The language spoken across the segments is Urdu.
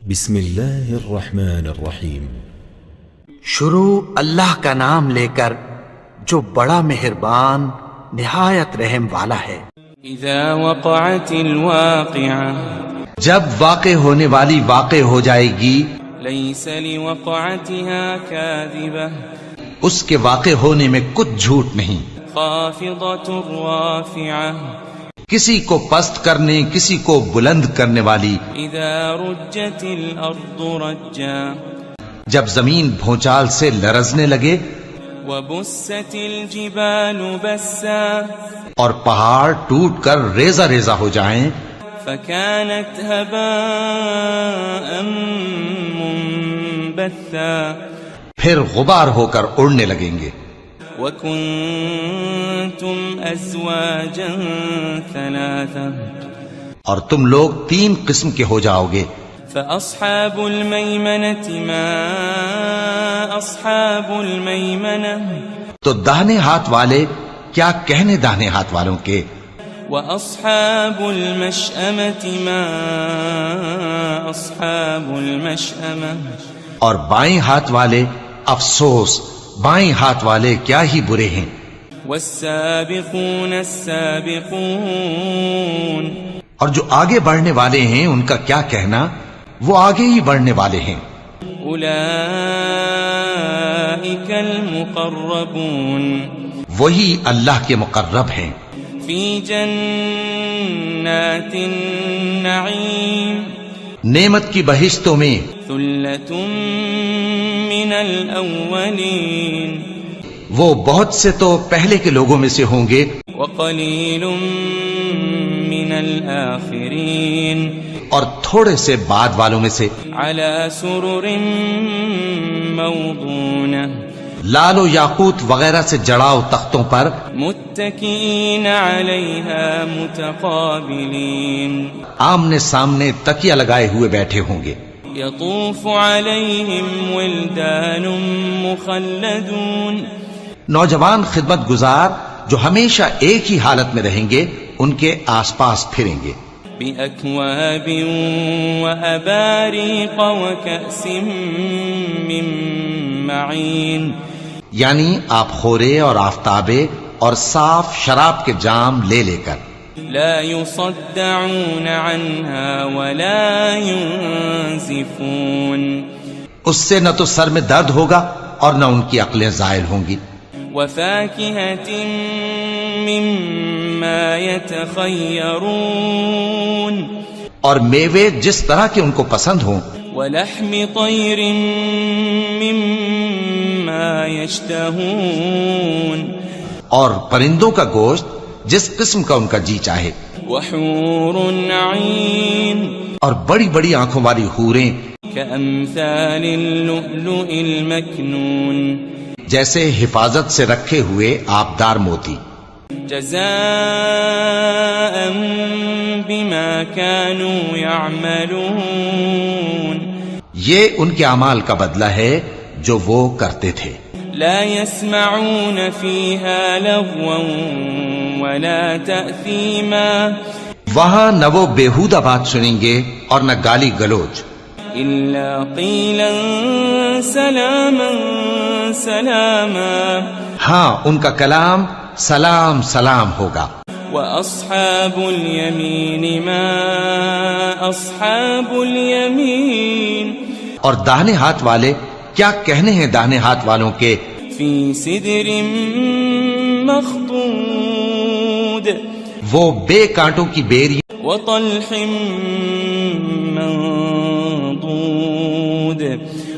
بسم اللہ الرحمن الرحیم۔ شروع اللہ کا نام لے کر جو بڑا مہربان نہایت رحم والا ہے۔ اذا وقعت الواقعة، جب واقع ہونے والی واقع ہو جائے گی، ليس لوقعتها كاذبة، اس کے واقع ہونے میں کچھ جھوٹ نہیں، خافضة رافعة، کسی کو پست کرنے کسی کو بلند کرنے والی۔ اذا رجت الارض رجا، جب زمین بھونچال سے لرزنے لگے، وبست الجبال بسا، اور پہاڑ ٹوٹ کر ریزہ ریزہ ہو جائیں، فكانت هباء منبثا، پھر غبار ہو کر اڑنے لگیں گے۔ وكنتم ازواجا ثلاثا، اور تم لوگ 3 قسم کے ہو جاؤ گے۔ فأصحاب الميمنة ما أصحاب الميمنة، تو داہنے ہاتھ والے کیا کہنے داہنے ہاتھ والوں کے، وأصحاب المشأمة ما أصحاب المشأمة، اور بائیں ہاتھ والے افسوس بائیں ہاتھ والے کیا ہی برے ہیں۔ والسابقون السابقون، اور جو آگے بڑھنے والے ہیں ان کا کیا کہنا، وہ آگے ہی بڑھنے والے ہیں۔ أولئك المقربون، وہی اللہ کے مقرب ہیں، في جنات النعيم، نعمت کی بہشتوں میں۔ ثلة من الأولين، وہ بہت سے تو پہلے کے لوگوں میں سے ہوں گے، وقليل من الآخرين، اور تھوڑے سے بعد والوں میں سے۔ على سرر موضونة، لال و یاقوت وغیرہ سے جڑاؤ تختوں پر، متكئين عليها متقابلين، آمنے سامنے تکیہ لگائے ہوئے بیٹھے ہوں گے۔ يطوف عليهم ولدان مخلدون، نوجوان خدمت گزار جو ہمیشہ ایک ہی حالت میں رہیں گے ان کے آس پاس پھریں گے۔ بأكواب وأباريق وكأس من معين، یعنی آپ خورے اور آفتابے اور صاف شراب کے جام لے لے کر۔ لا يصدعون عنها ولا ينزفون، اس سے نہ تو سر میں درد ہوگا اور نہ ان کی عقلیں زائل ہوں گی۔ وفاكهة مما يتخيرون، اور میوے جس طرح کے ان کو پسند ہوں، ولحم طير مما يشتهون، اور پرندوں کا گوشت جس قسم کا ان کا جی چاہے، وحور عين، اور بڑی بڑی آنکھوں والی حوریں كأمثال اللؤلؤ المكنون، جیسے حفاظت سے رکھے ہوئے آبدار موتی۔ جزاء بما كانوا يعملون، یہ ان کے اعمال کا بدلہ ہے جو وہ کرتے تھے۔ لا يسمعون فيها لغوا ولا تأثيما، وہاں نہ وہ بیہودہ بات سنیں گے اور نہ گالی گلوچ، إلا قيلا سلاما سلاما، ہاں ان کا کلام سلام سلام ہوگا۔ وأصحاب اليمين ما أصحاب اليمين، اور داہنے ہاتھ والے کیا کہنے ہیں داہنے ہاتھ والوں کے، في سدر مخضود، وہ بے کانٹوں کی بیری وطلح منضود،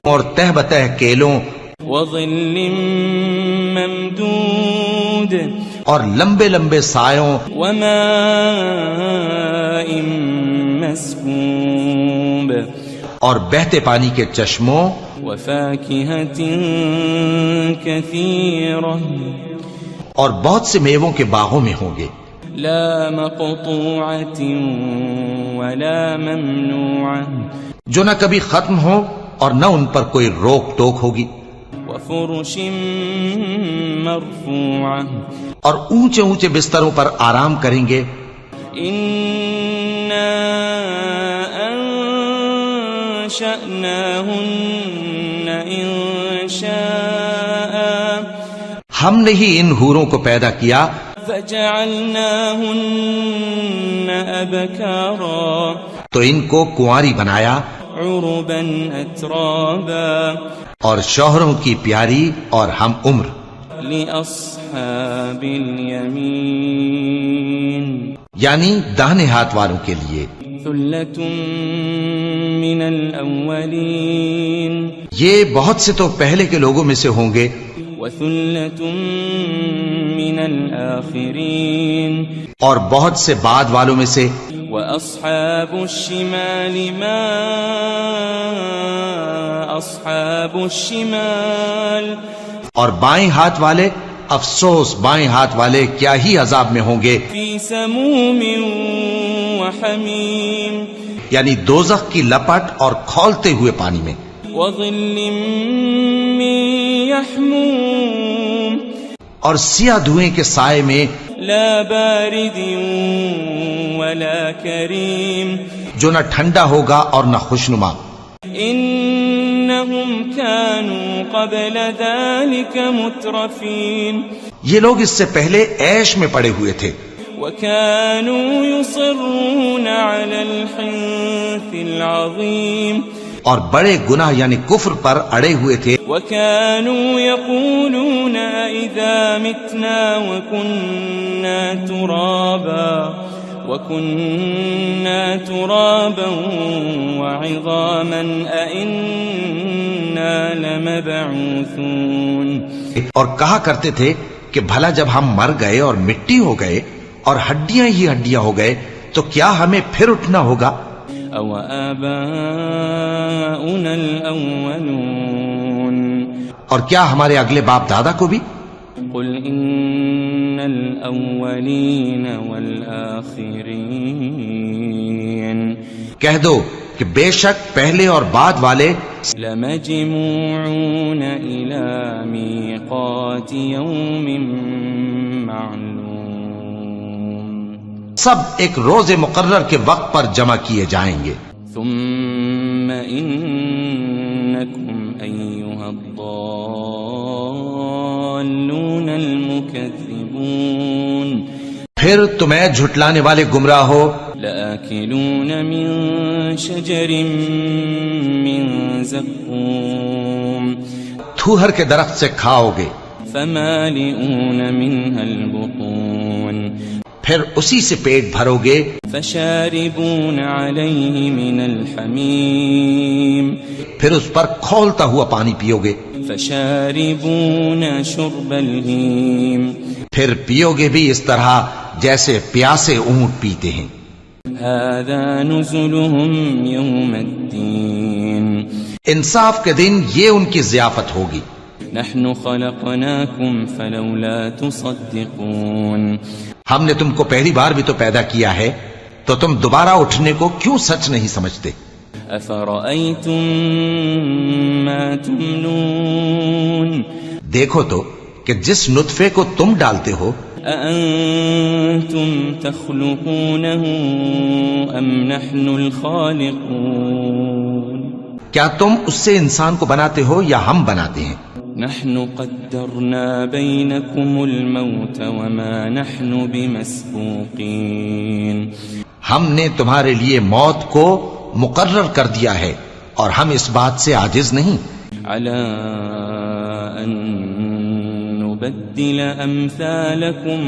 اور تہ بتہ کیلوں وظل ممدود، اور لمبے لمبے سایوں، وماء مسكوب، اور بہتے پانی کے چشموں، وفاكهة كثيرة، اور بہت سے میووں کے باغوں میں ہوں گے، لا مقطوعة ولا ممنوعة، جو نہ کبھی ختم ہو اور نہ ان پر کوئی روک ٹوک ہوگی، وفرش مرفوعة، اور اونچے اونچے بستروں پر آرام کریں گے۔ أنشأناهن إنشاء ہم نے ہی ان حوروں کو پیدا کیا فجعلناهن أبكارا تو ان کو کنواری بنایا عربا أترابا اور شوہروں کی پیاری اور ہم عمر لأصحاب اليمين یعنی داہنے ہاتھ والوں کے لیے ثلة من الأولين یہ بہت سے تو پہلے کے لوگوں میں سے ہوں گے وثلة من الآخرين اور بہت سے بعد والوں میں سے وأصحاب الشمال ما أصحاب الشمال اور بائیں ہاتھ والے افسوس بائیں ہاتھ والے کیا ہی عذاب میں ہوں گے في سموم وحميم یعنی دوزخ کی لپٹ اور کھولتے ہوئے پانی میں وظل من يحموم اور سیاہ دھوئیں کے سائے میں لا بارد ولا كريم جو نہ ٹھنڈا ہوگا اور نہ خوشنما إنهم كانوا قبل ذلك مترفين یہ لوگ اس سے پہلے عیش میں پڑے ہوئے تھے وكانوا يصرون على الحنث العظيم اور بڑے گناہ یعنی کفر پر اڑے ہوئے تھے وكانوا يقولون إذا متنا وكنا ترابا وعظاما أئنا لمبعوثون اور کہا کرتے تھے کہ بھلا جب ہم مر گئے اور مٹی ہو گئے اور ہڈیاں ہی ہڈیاں ہو گئے تو کیا ہمیں پھر اٹھنا ہوگا أو آباؤنا الأولون اور کیا ہمارے اگلے باپ دادا کو بھی قل إن الأولين والآخرين کہہ دو کہ بے شک پہلے اور بعد والے لمجموعون إلى ميقات يوم معلوم سب ایک روز مقرر کے وقت پر جمع کیے جائیں گے ثم إنكم أيها الضالون المكذبون پھر تمہیں جھٹلانے والے گمراہ ہو لآكلون من شجر من زقوم تھوہر کے درخت سے کھاؤ گے فمالئون منها البطون پھر اسی سے پیٹ بھرو گے فشاربون عليه من الحميم پھر اس پر کھولتا ہوا پانی پیو گے فشاربون شرب الهيم پھر پیو گے بھی اس طرح جیسے پیاسے اونٹ پیتے ہیں هذا نزلهم يوم الدين انصاف کے دن یہ ان کی ضیافت ہوگی نحن خلقناكم فلولا تصدقون ہم نے تم کو پہلی بار بھی تو پیدا کیا ہے تو تم دوبارہ اٹھنے کو کیوں سچ نہیں سمجھتے أفرأيتم ما تمنون دیکھو تو کہ جس نطفے کو تم ڈالتے ہو أأنتم تخلقونه أم نحن الخالقون کیا تم اس سے انسان کو بناتے ہو یا ہم بناتے ہیں نحن قدرنا بينكم الموت وما نحن بمسبوقين ہم نے تمہارے لیے موت کو مقرر کر دیا ہے اور ہم اس بات سے عاجز نہیں على أن نبدل أمثالكم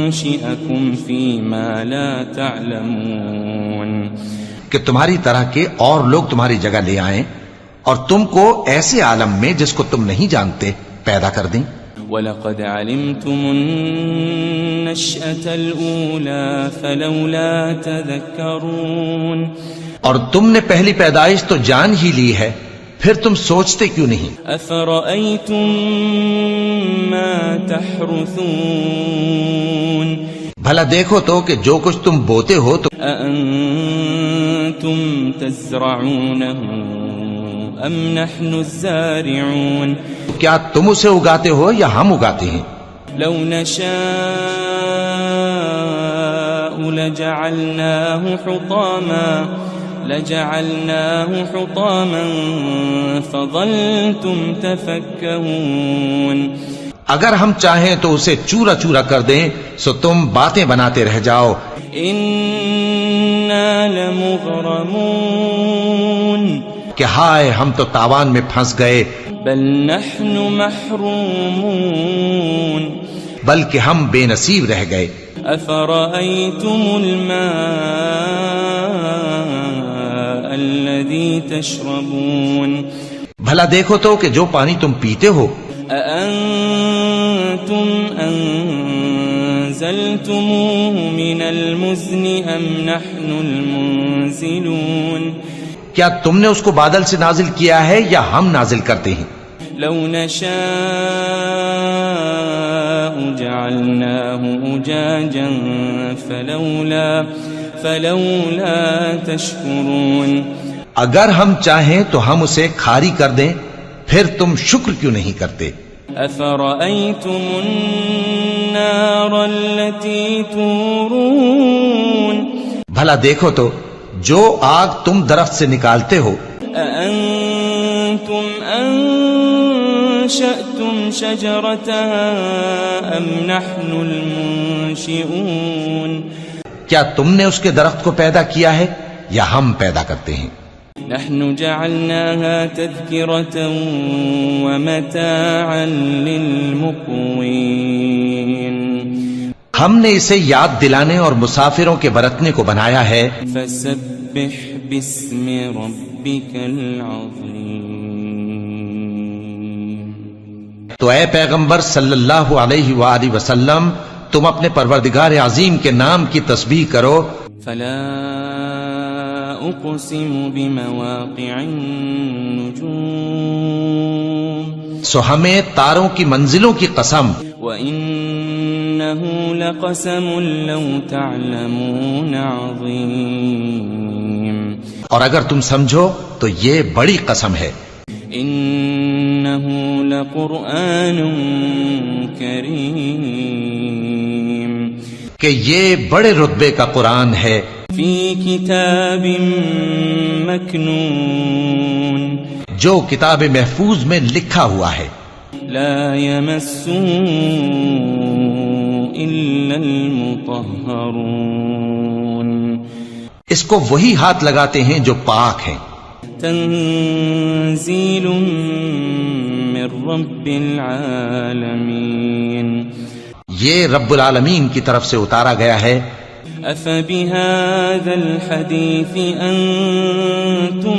وننشئكم فيما لا تعلمون کہ تمہاری طرح کے اور لوگ تمہاری جگہ لے آئیں اور تم کو ایسے عالم میں جس کو تم نہیں جانتے پیدا کر دیں وَلَقَدْ عَلِمْتُمُ النَّشْأَةَ الْأُولَى فَلَوْلَا تَذَكَّرُونَ اور تم نے پہلی پیدائش تو جان ہی لی ہے پھر تم سوچتے کیوں نہیں أَفَرَأَيْتُم مَّا تَحْرُثُونَ بھلا دیکھو تو کہ جو کچھ تم بوتے ہو تو أَأَنتُمْ تَزْرَعُونَهُ أَمْ نَحْنُ الزَّارِعُونَ کیا تم اسے اگاتے ہو یا ہم اگاتے ہیں لو نشاء لجعلناه حطاما فظلتم تفكهون. اگر ہم چاہیں تو اسے چورا چورا کر دیں سو تم باتیں بناتے رہ جاؤ. انا لمغرمون. کہ ہائے ہم تو تاوان میں پھنس گئے. بل نحن محرومون. بلکہ ہم بے نصیب رہ گئے. افرأيتم الماء الذي تشربون. بھلا دیکھو تو کہ جو پانی تم پیتے ہو. أأنتم أنزلتموه من المزن أم نحن المنزلون. کیا تم نے اس کو بادل سے نازل کیا ہے یا ہم نازل کرتے ہیں؟ لو نشاء جعلناه أجاجا فلولا تشكرون. اگر ہم چاہیں تو ہم اسے کھاری کر دیں پھر تم شکر کیوں نہیں کرتے؟ أفرأيتم النار التي تورون. بھلا دیکھو تو جو آگ تم درخت سے نکالتے ہو. أأنتم أنشأتم شجرتها أم نحن المنشئون. کیا تم نے اس کے درخت کو پیدا کیا ہے یا ہم پیدا کرتے ہیں؟ نحن جعلناها تذكرة ومتاعا للمقوين. ہم نے اسے یاد دلانے اور مسافروں کے برتنے کو بنایا ہے. فسبح باسم ربك العظيم. تو اے پیغمبر صلی اللہ علیہ وآلہ وسلم تم اپنے پروردگار عظیم کے نام کی تسبیح کرو. فلا اقسم بمواقع النجوم. سو ہمیں تاروں کی منزلوں کی قسم. وَإِنَّهُ لَقَسَمٌ لَوْ تَعْلَمُونَ عَظِيمٌ. اور اگر تم سمجھو تو یہ بڑی قسم ہے. إِنَّهُ لَقُرْآنٌ كَرِيمٌ. کہ یہ بڑے رتبے کا قرآن ہے. فِي كِتَابٍ مَكْنُونٍ. جو کتاب محفوظ میں لکھا ہوا ہے. لا يمسه إلا المطهرون. اس کو وہی ہاتھ لگاتے ہیں جو پاک ہیں. تنزيل من رب العالمين. یہ رب العالمین کی طرف سے اتارا گیا ہے. أفبهذا الحديث أنتم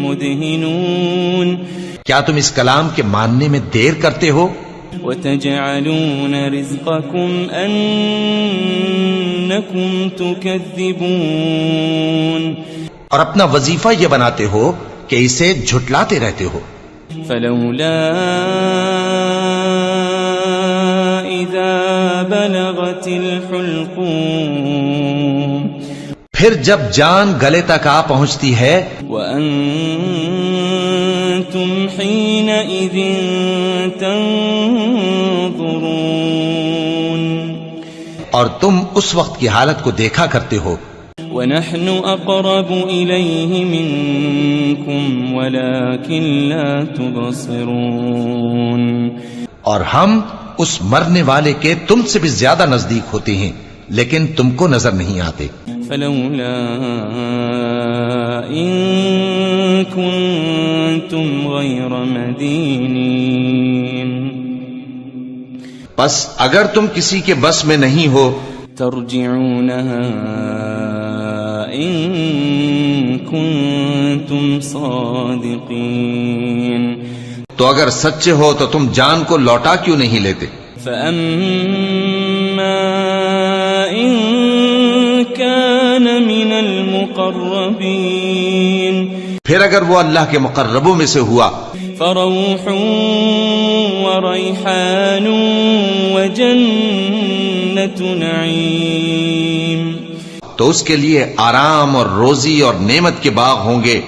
مدهنون. کیا تم اس کلام کے ماننے میں دیر کرتے ہو؟ وتجعلون رزقكم أنكم تكذبون. اور اپنا وظیفہ یہ بناتے ہو کہ اسے جھٹلاتے رہتے ہو. فلولا إذا بلغت الحلقوم. پھر جب جان گلے تک آ پہنچتی ہے. وأنتم حينئذ تنظرون. اور تم اس وقت کی حالت کو دیکھا کرتے ہو. ونحن أقرب إليه منكم ولكن لا تبصرون. اور ہم اس مرنے والے کے تم سے بھی زیادہ نزدیک ہوتے ہیں لیکن تم کو نظر نہیں آتے. فلولا إن كنتم غير مدينين. پس اگر تم کسی کے بس میں نہیں ہو ترجعونها إن كنتم صادقين. تو اگر سچے ہو تو تم جان کو لوٹا کیوں نہیں لیتے؟ فأما إن كان من المقربين. پھر اگر وہ اللہ کے مقربوں میں سے ہوا فروح وريحان وجنة نعيم. تو اس کے لیے آرام اور روزی اور نعمت کے باغ ہوں گے.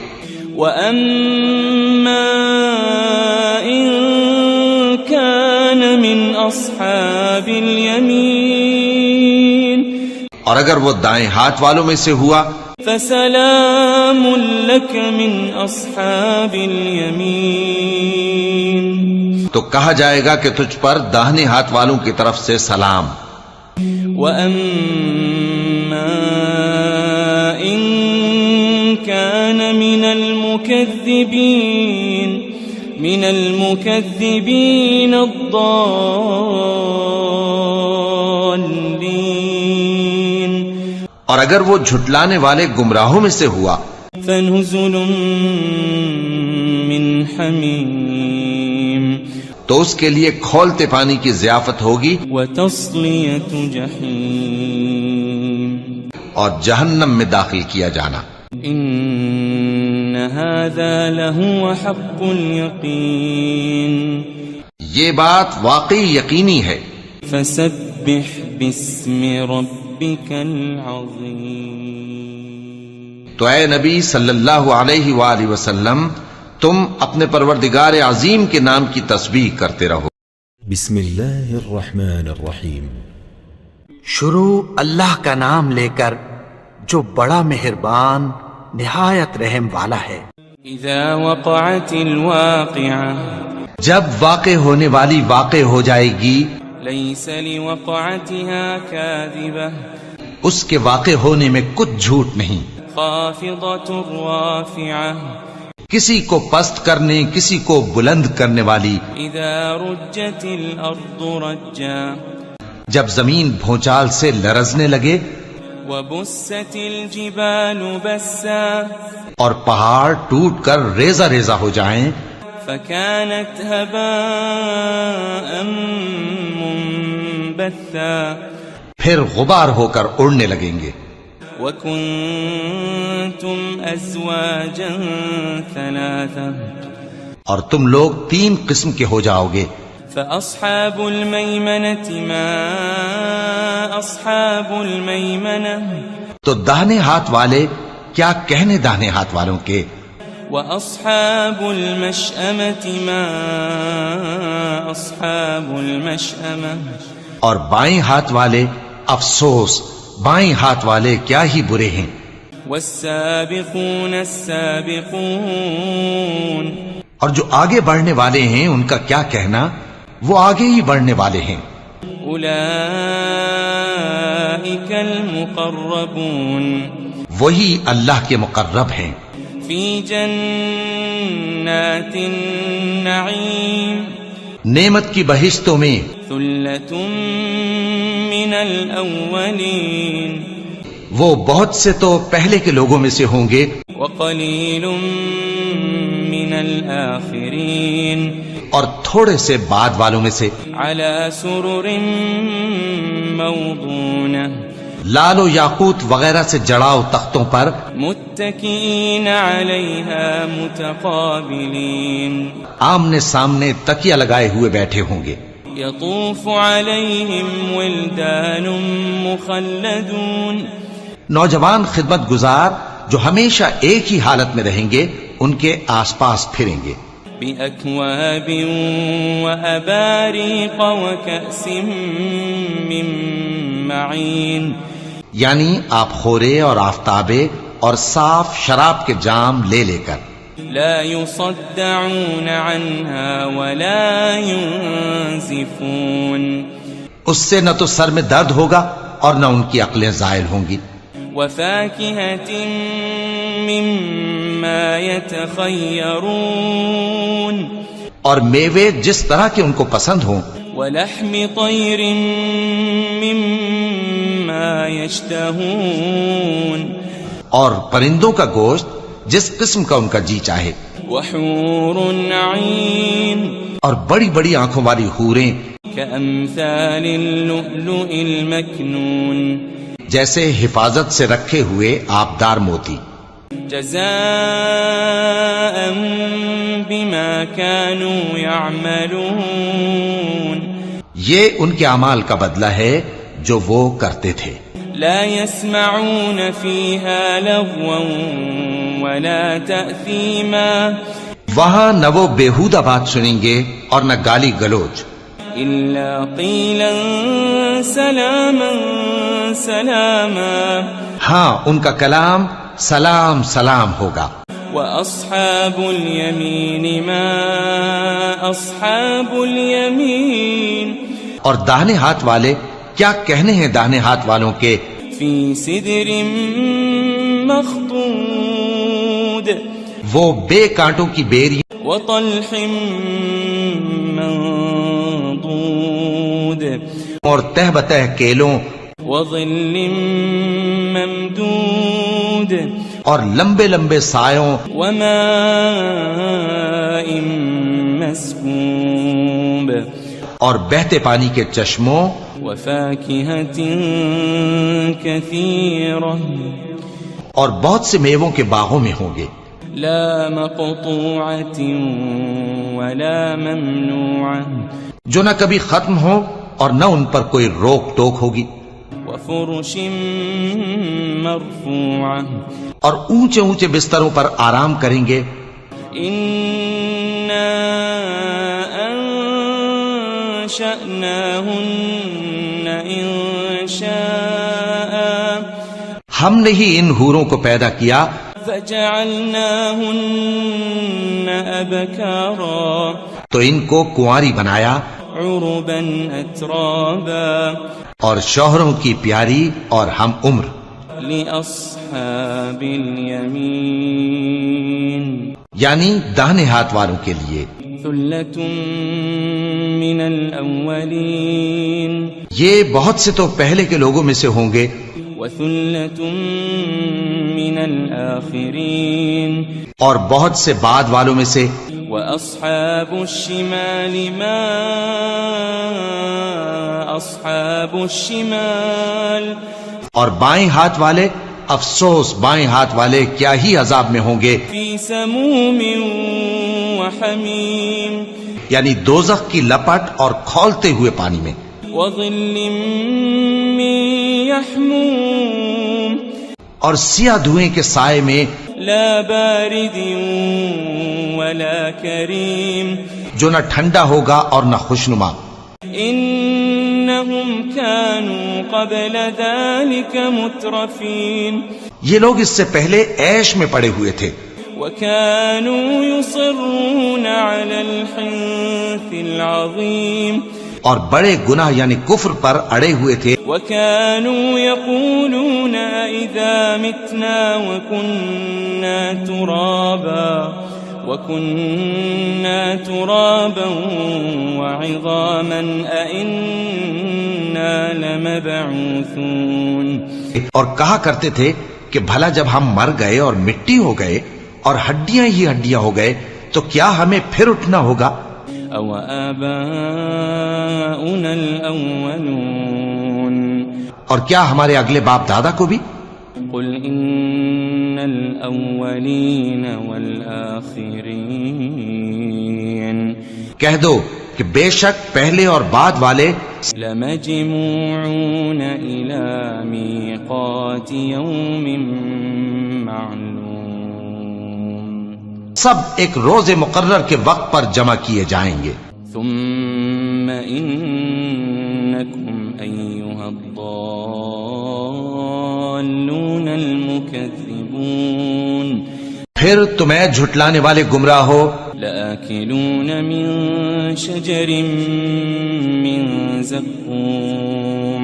وأما إن كان من أصحاب اليمين اور اگر وہ دائیں ہاتھ والوں میں سے ہوا فسلام لك من اصحاب الیمین، تو کہا جائے گا کہ تجھ پر داہنے ہاتھ والوں کی طرف سے سلام. وَأَمَّا إِن كَانَ مِنَ الْمُكَذِّبِينَ الضَّالِّينَ، اور اگر وہ جھٹلانے والے گمراہوں میں سے ہوا فَنُزُلٌ مِّنْ حَمِيمٍ، تو اس کے لیے کھولتے پانی کی ضیافت ہوگی وَتَصْلِيَةُ جَحِيمٍ، اور جہنم میں داخل کیا جانا. إِنَّ هَذَا لَهُوَ حَقُّ الْيَقِينِ، یہ بات واقعی یقینی ہے. فَسَبِّحْ بِاسْمِ رَبِّكَ الْعَظِيمِ، تو اے نبی صلی اللہ علیہ وآلہ وسلم تم اپنے پروردگار عظیم کے نام کی تسبیح کرتے رہو. بسم اللہ الرحمن الرحیم. شروع اللہ کا نام لے کر جو بڑا مہربان نہایت رحم والا ہے. اذا وقعت الواقعة، جب واقع ہونے والی واقع ہو جائے گی، ليس لوقعتها كاذبة، اس کے واقع ہونے میں کچھ جھوٹ نہیں. خافضة رافعة، کسی کو پست کرنے کسی کو بلند کرنے والی. اذا رجت الارض رجا، جب زمین بھونچال سے لرزنے لگے، وبست الجبال بسا، اور پہاڑ ٹوٹ کر ریزہ ریزہ ہو جائیں، فكانت هباء منبثا، پھر غبار ہو کر اڑنے لگیں گے. وكنتم ازواجا ثلاثا، اور تم لوگ 3 قسم کے ہو جاؤ گے. فأصحاب الميمنة ما أصحاب الميمنة، تو داہنے ہاتھ والے کیا کہنے داہنے ہاتھ والوں کے. وأصحاب المشأمة ما أصحاب المشأمة، اور بائیں ہاتھ والے افسوس بائیں ہاتھ والے کیا ہی برے ہیں. والسابقون السابقون، اور جو آگے بڑھنے والے ہیں ان کا کیا کہنا، وہ آگے ہی بڑھنے والے ہیں. أولئك المقربون، وہی اللہ کے مقرب ہیں. في جنات النعيم، نعمت کی بہشتوں میں. ثلة من الأولين، وہ بہت سے تو پہلے کے لوگوں میں سے ہوں گے، وقليل من الآخرين، اور تھوڑے سے بعد والوں میں سے. على سرر موضونة، لال و یاقوت وغیرہ سے جڑاؤ تختوں پر. متكئين عليها متقابلين، آمنے سامنے تکیہ لگائے ہوئے بیٹھے ہوں گے. يطوف عليهم ولدان مخلدون، نوجوان خدمت گزار جو ہمیشہ ایک ہی حالت میں رہیں گے ان کے آس پاس پھریں گے. بأكواب وأباريق وكأس من معين، یعنی آپ خورے اور آفتابے اور صاف شراب کے جام لے لے کر. لا يصدعون عنها ولا ينزفون، اس سے نہ تو سر میں درد ہوگا اور نہ ان کی عقلیں زائل ہوں گی. وفاكهة مما يتخيرون، اور میوے جس طرح کے ان کو پسند ہوں. ولحم طير مما يشتهون، اور پرندوں کا گوشت جس قسم کا ان کا جی چاہے. وحور عين، اور بڑی بڑی آنکھوں والی حوریں كأمثال اللؤلؤ المكنون، جیسے حفاظت سے رکھے ہوئے آبدار موتی. جزاء بما كانوا يعملون، یہ ان کے اعمال کا بدلہ ہے جو وہ کرتے تھے. لا يسمعون فيها لغوا ولا تأثيما، وہاں نہ وہ بیہودہ بات سنیں گے اور نہ گالی گلوچ. إلا قيلا سلاما سلاما ہاں ان کا کلام سلام سلام ہوگا. وأصحاب اليمين ما أصحاب اليمين اور داہنے ہاتھ والے کیا کہنے ہیں داہنے ہاتھ والوں کے. في سدر مخضود وہ بے کانٹوں کی بیری وطلح منضود اور تہ بتہ کیلوں وظل ممدود اور لمبے لمبے سایوں وماء مسكوب اور بہتے پانی کے چشموں وفاكهة كثيرة اور بہت سے میووں کے باغوں میں ہوں گے. لا مقطوعة ولا ممنوعة جو نہ کبھی ختم ہو اور نہ ان پر کوئی روک ٹوک ہوگی. وفرش مرفوعة اور اونچے اونچے بستروں پر آرام کریں گے. إنا أنشأناهن إنشاء ہم نے ہی ان حوروں کو پیدا کیا فجعلناهن أبكارا تو ان کو کنواری بنایا عربا أترابا اور شوہروں کی پیاری اور ہم عمر. لأصحاب اليمين یعنی داہنے ہاتھ والوں کے لیے. ثلة من الأولين یہ بہت سے تو پہلے کے لوگوں میں سے ہوں گے وثلة من الآخرين اور بہت سے بعد والوں میں سے. وأصحاب الشمال ما أصحاب الشمال اور بائیں ہاتھ والے افسوس بائیں ہاتھ والے کیا ہی عذاب میں ہوں گے. في سموم وحميم یعنی دوزخ کی لپٹ اور کھولتے ہوئے پانی میں. وظل من يحموم اور سیاہ دھوئیں کے سائے میں لا بارد ولا كريم جو نہ ٹھنڈا ہوگا اور نہ خوشنما. إنهم كانوا قبل ذلك مترفين یہ لوگ اس سے پہلے عیش میں پڑے ہوئے تھے وكانوا يصرون على الحنث العظيم اور بڑے گناہ یعنی کفر پر اڑے ہوئے تھے. وكانوا يقولون إذا متنا وكنا ترابا وعظاما أئنا لمبعوثون اور کہا کرتے تھے کہ بھلا جب ہم مر گئے اور مٹی ہو گئے اور ہڈیاں ہی ہڈیاں ہو گئے تو کیا ہمیں پھر اٹھنا ہوگا. أو آباؤنا الأولون اور کیا ہمارے اگلے باپ دادا کو بھی. قل إن الأولين والآخرين کہہ دو کہ بے شک پہلے اور بعد والے لمجموعون إلى ميقات يوم معلوم سب ایک روز مقرر کے وقت پر جمع کیے جائیں گے. ثم إنكم أيها الضالون المكذبون پھر تمہیں جھٹلانے والے گمراہ ہو لآكلون من شجر من زقوم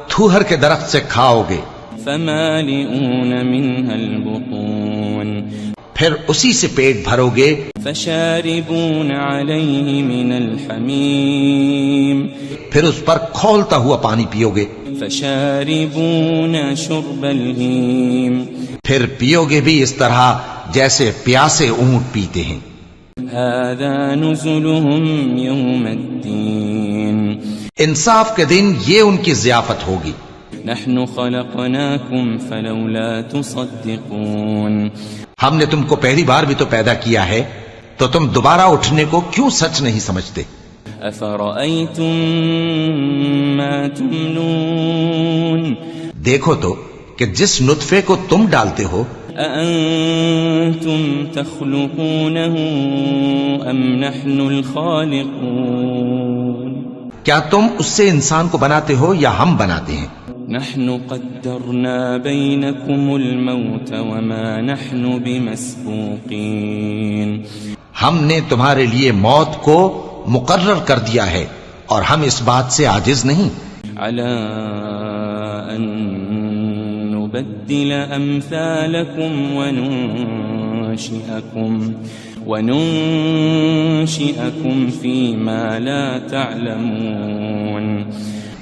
تھوہر کے درخت سے کھاؤ گے فمالئون منها البطون پھر اسی سے پیٹ بھرو گے فشاربون عليه من الحميم پھر اس پر کھولتا ہوا پانی پیو گے فشاربون شرب الهيم پھر پیو گے بھی اس طرح جیسے پیاسے اونٹ پیتے ہیں. هذا نزلهم يوم الدين انصاف کے دن یہ ان کی ضیافت ہوگی. نحن خلقناكم فلولا تصدقون ہم نے تم کو پہلی بار بھی تو پیدا کیا ہے تو تم دوبارہ اٹھنے کو کیوں سچ نہیں سمجھتے. أفرأيتم ما تمنون دیکھو تو کہ جس نطفے کو تم ڈالتے ہو أأنتم تخلقونه أم نحن الخالقون کیا تم اس سے انسان کو بناتے ہو یا ہم بناتے ہیں؟ نحن قدرنا بينكم الموت وما نحن بمسبوقين ہم نے تمہارے لیے موت کو مقرر کر دیا ہے اور ہم اس بات سے عاجز نہیں على أن نبدل أمثالكم وننشئكم فيما لا تعلمون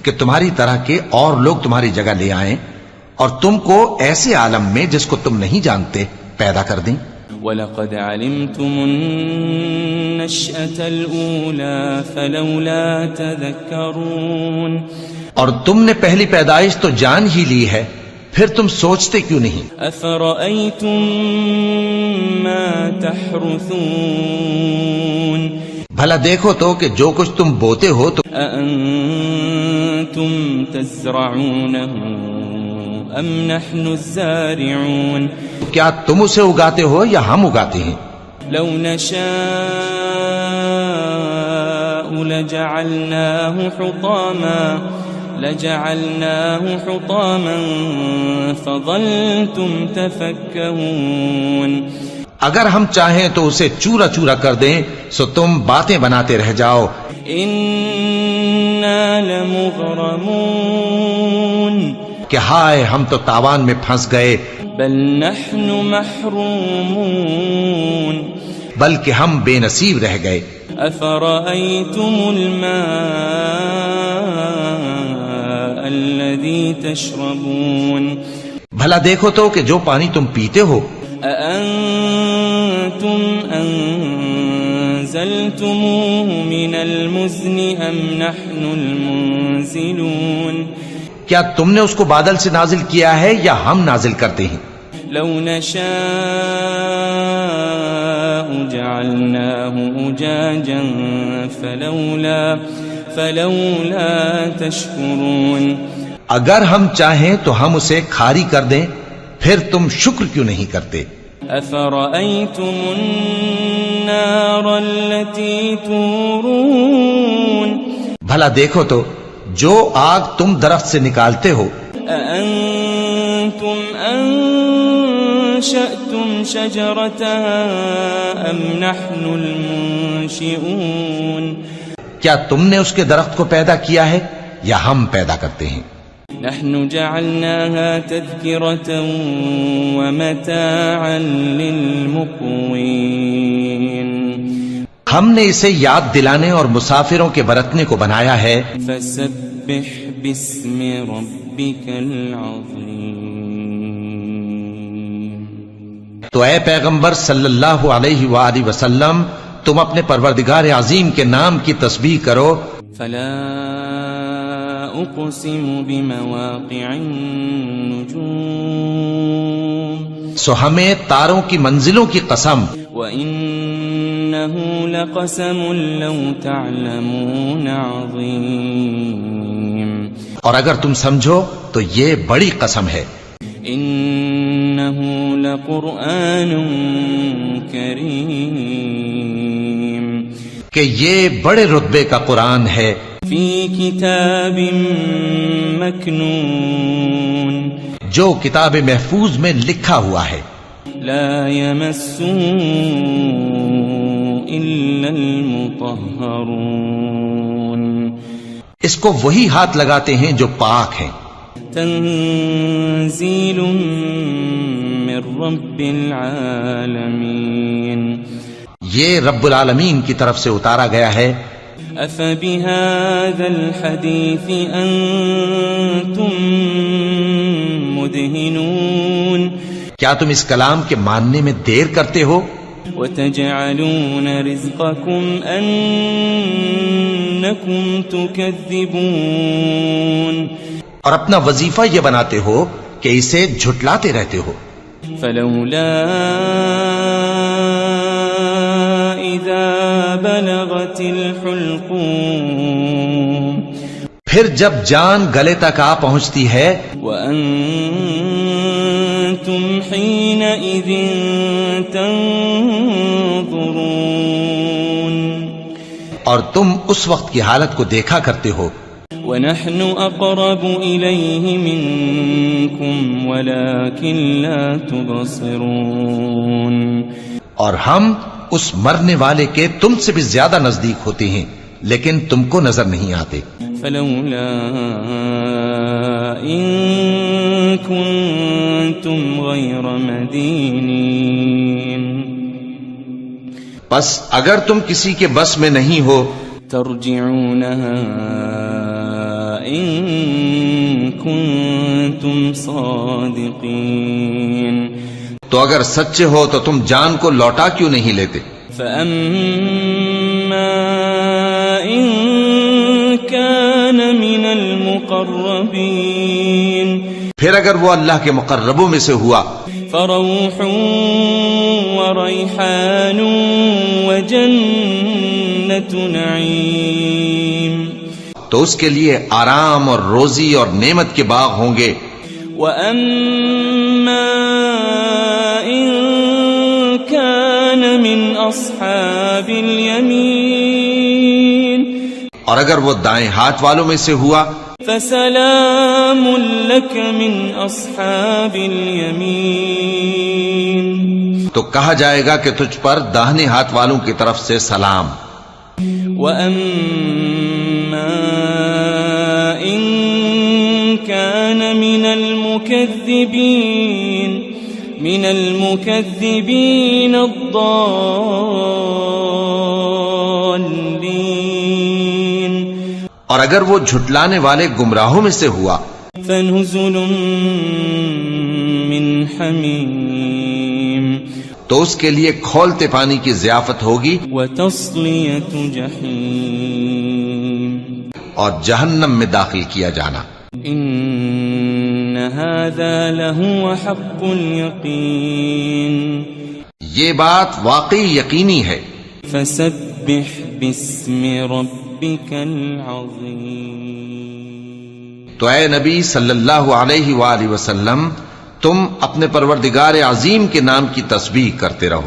کہ تمہاری طرح کے اور لوگ تمہاری جگہ لے آئیں اور تم کو ایسے عالم میں جس کو تم نہیں جانتے پیدا کر دیں. وَلَقَدْ عَلِمْتُمُ النَّشْأَةَ الْأُولَى فَلَوْلَا تَذَكَّرُونَ اور تم نے پہلی پیدائش تو جان ہی لی ہے پھر تم سوچتے کیوں نہیں؟ أَفَرَأَيْتُم مَّا تَحْرُثُونَ بھلا دیکھو تو کہ جو کچھ تم بوتے ہو تو أَأَنتُمْ تَزْرَعُونَهُ أَمْ نَحْنُ الزَّارِعُونَ کیا تم اسے اگاتے ہو یا ہم اگاتے ہیں؟ لَوْ نَشَاءُ لَجَعَلْنَاهُ حُطَامًا فَظَلْتُمْ تَفَكَّهُونَ اگر ہم چاہیں تو اسے چورا چورا کر دیں سو تم باتیں بناتے رہ جاؤ. إِنَّا لَمُغْرَمُونَ کہ ہائے ہم تو تاوان میں پھنس گئے. بل نحن محرومون بلکہ ہم بے نصیب رہ گئے. أفرأيتم الماء الذي تشربون بھلا دیکھو تو کہ جو پانی تم پیتے ہو أأنتم أنزلتموه من المزن أم نحن المنزلون کیا تم نے اس کو بادل سے نازل کیا ہے یا ہم نازل کرتے ہیں؟ لو نشاء جعلناه أجاجا فلولا تشكرون اگر ہم چاہیں تو ہم اسے کھاری کر دیں پھر تم شکر کیوں نہیں کرتے؟ أفرأيتم النار التي تورون بھلا دیکھو تو جو آگ تم درخت سے نکالتے ہو أأنتم أنشأتم شجرتها أم نحن المنشئون کیا تم نے اس کے درخت کو پیدا کیا ہے یا ہم پیدا کرتے ہیں؟ نحن جعلناها تذكرة ومتاعا للمقوين ہم نے اسے یاد دلانے اور مسافروں کے برتنے کو بنایا ہے. فسبح باسم ربك العظيم تو اے پیغمبر صلی اللہ علیہ وآلہ وسلم تم اپنے پروردگار عظیم کے نام کی تسبیح کرو. فلا أقسم بمواقع النجوم سو ہمیں تاروں کی منزلوں کی قسم. وإنه لقسم لو تعلمون عظيم اور اگر تم سمجھو تو یہ بڑی قسم ہے. إنه لقرآن كريم کہ یہ بڑے رتبے کا قرآن ہے. في كتاب مكنون جو کتاب محفوظ میں لکھا ہوا ہے. لا يمسه إلا المطهرون اس کو وہی ہاتھ لگاتے ہیں جو پاک ہیں. تنزيل من رب العالمين یہ رب العالمین کی طرف سے اتارا گیا ہے. أفبهذا الحديث أنتم مدهنون کیا تم اس کلام کے ماننے میں دیر کرتے ہو؟ وتجعلون رزقكم أنكم تكذبون اور اپنا وظیفہ یہ بناتے ہو کہ اسے جھٹلاتے رہتے ہو. فلولا إذا بلغت الحلقوم پھر جب جان گلے تک آ پہنچتی ہے وأنتم حينئذ تنظرون اور تم اس وقت کی حالت کو دیکھا کرتے ہو ونحن أقرب إليه منكم ولكن لا تبصرون اور ہم اس مرنے والے کے تم سے بھی زیادہ نزدیک ہوتے ہیں لیکن تم کو نظر نہیں آتے فلولا إن كنتم غير مدينين پس اگر تم کسی کے بس میں نہیں ہو ترجعونها إن كنتم صادقين تو اگر سچے ہو تو تم جان کو لوٹا کیوں نہیں لیتے فأما إن كان من المقربين پھر اگر وہ اللہ کے مقربوں میں سے ہوا فروح وريحان وجنة نعيم تو اس کے لیے آرام اور روزی اور نعمت کے باغ ہوں گے وأما إن كان من أصحاب اليمين اور اگر وہ دائیں ہاتھ والوں میں سے ہوا فسلام لك من أصحاب اليمين تو کہا جائے گا کہ تجھ پر داہنے ہاتھ والوں کی طرف سے سلام وأما إن كان من المكذبين الضالين اور اگر وہ جھٹلانے والے گمراہوں میں سے ہوا فنزل من حمیم تو اس کے لیے کھولتے پانی کی ضیافت ہوگی وتصلیۃ جحیم اور جہنم میں داخل کیا جانا ان هذا لهو حق اليقین یہ بات واقعی یقینی ہے فسبح باسم ربك العظیم تو اے نبی صلی اللہ علیہ وآلہ وسلم تم اپنے پروردگار عظیم کے نام کی تسبیح کرتے رہو